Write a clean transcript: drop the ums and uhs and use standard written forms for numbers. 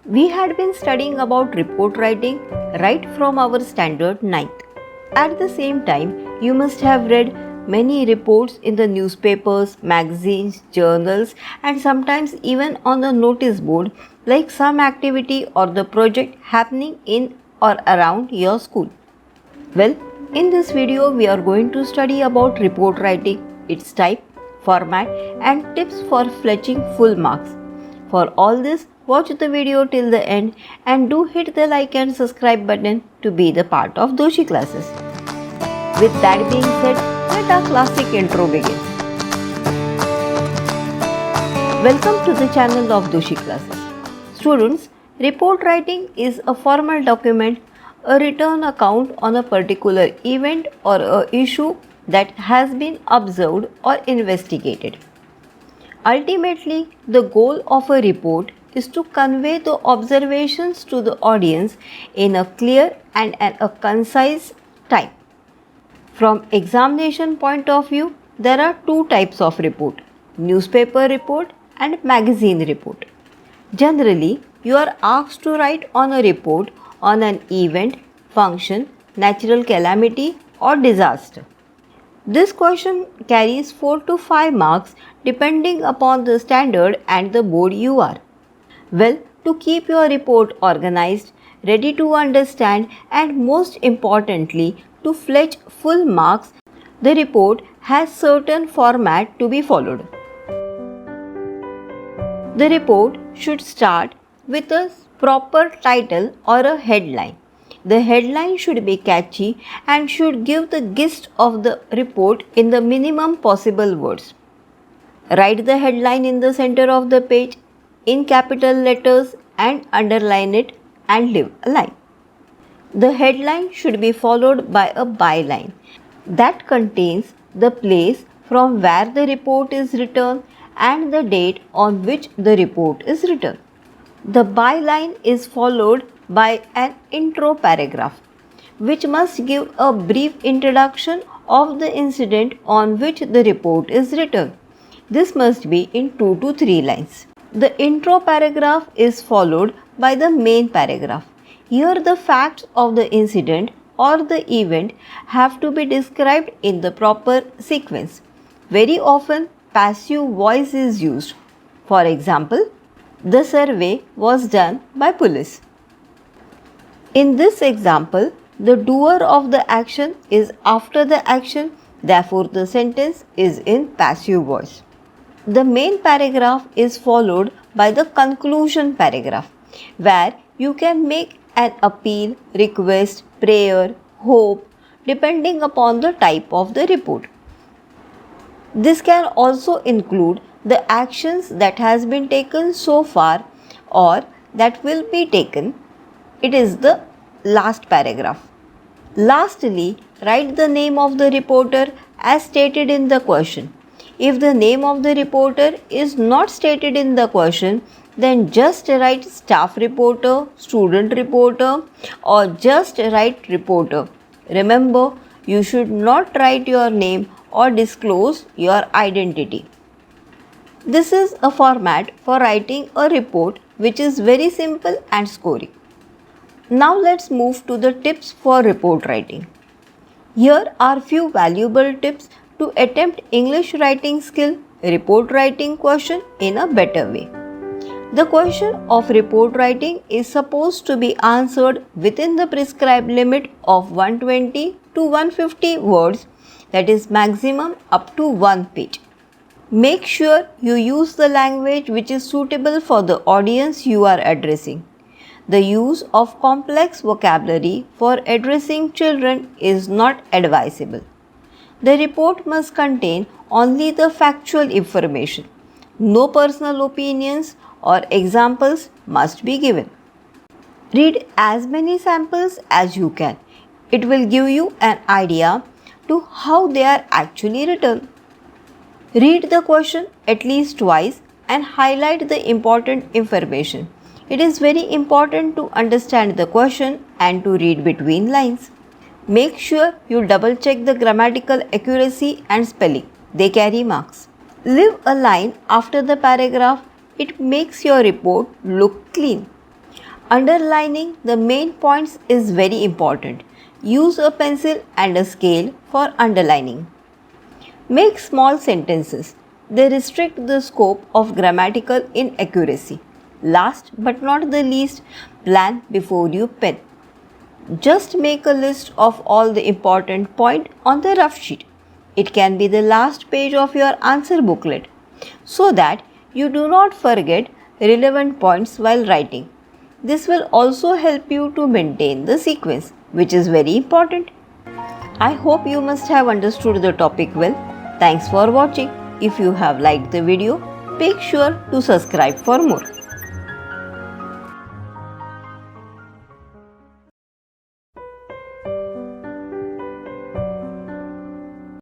We had been studying about report writing right from our standard 9th. At the same time, you must have read many reports in the newspapers, magazines, journals, and sometimes even on the notice board, like some activity or the project happening in or around your school. Well, in this video, we are going to study about report writing, its type, format, and tips for fetching full marks. For all this, watch the video till the end and do hit the like and subscribe button to be the part of Doshi classes. With that being said, let our classic intro begin. Welcome to the channel of Doshi classes. Students, report writing is a formal document, a written account on a particular event or a issue that has been observed or investigated. Ultimately, the goal of a report is to convey the observations to the audience in a clear and a concise time. From examination point of view, there are two types of report: newspaper report and magazine report. Generally, you are asked to write on a report on an event, function, natural calamity or disaster. This question carries 4 to 5 marks depending upon the standard and the board you are. Well, to keep your report organized, ready to understand, and most importantly, to fetch full marks, the report has certain format to be followed. The report should start with a proper title or a headline. The headline should be catchy and should give the gist of the report in the minimum possible words. Write the headline in the center of the page in capital letters and underline it and leave a line. The headline should be followed by a byline that contains the place from where the report is written and the date on which the report is written. The byline is followed by an intro paragraph, which must give a brief introduction of the incident on which the report is written. This must be in 2 to 3 lines. The intro paragraph is followed by the main paragraph. Here the facts of the incident or the event have to be described in the proper sequence. Very often, passive voice is used. For example, the survey was done by police. In this example, the doer of the action is after the action, therefore the sentence is in passive voice. The main paragraph is followed by the conclusion paragraph, where you can make an appeal, request, prayer, hope, depending upon the type of the report. This can also include the actions that has been taken so far or that will be taken. It is the last paragraph. Lastly, write the name of the reporter as stated in the question. If the name of the reporter is not stated in the question, then just write staff reporter, student reporter, or just write reporter. Remember, you should not write your name or disclose your identity. This is a format for writing a report which is very simple and scoring. Now let's move to the tips for report writing. Here are few valuable tips to attempt English writing skill report writing question in a better way. The question of report writing is supposed to be answered within the prescribed limit of 120 to 150 words, that is maximum up to 1 page. Make sure you use the language which is suitable for the audience you are addressing. The use of complex vocabulary for addressing children is not advisable. The report must contain only the factual information. No personal opinions or examples must be given. Read as many samples as you can. It will give you an idea to how they are actually written. Read the question at least twice and highlight the important information. It is very important to understand the question and to read between lines. Make sure you double check the grammatical accuracy and spelling. They carry marks. Leave a line after the paragraph. It makes your report look clean. Underlining the main points is very important. Use a pencil and a scale for underlining. Make small sentences. They restrict the scope of grammatical inaccuracy. Last but not the least, plan before you pen. Just make a list of all the important points on the rough sheet. It can be the last page of your answer booklet so that you do not forget relevant points while writing. This will also help you to maintain the sequence, which is very important. I hope you must have understood the topic well. Thanks for watching. If you have liked the video, make sure to subscribe for more.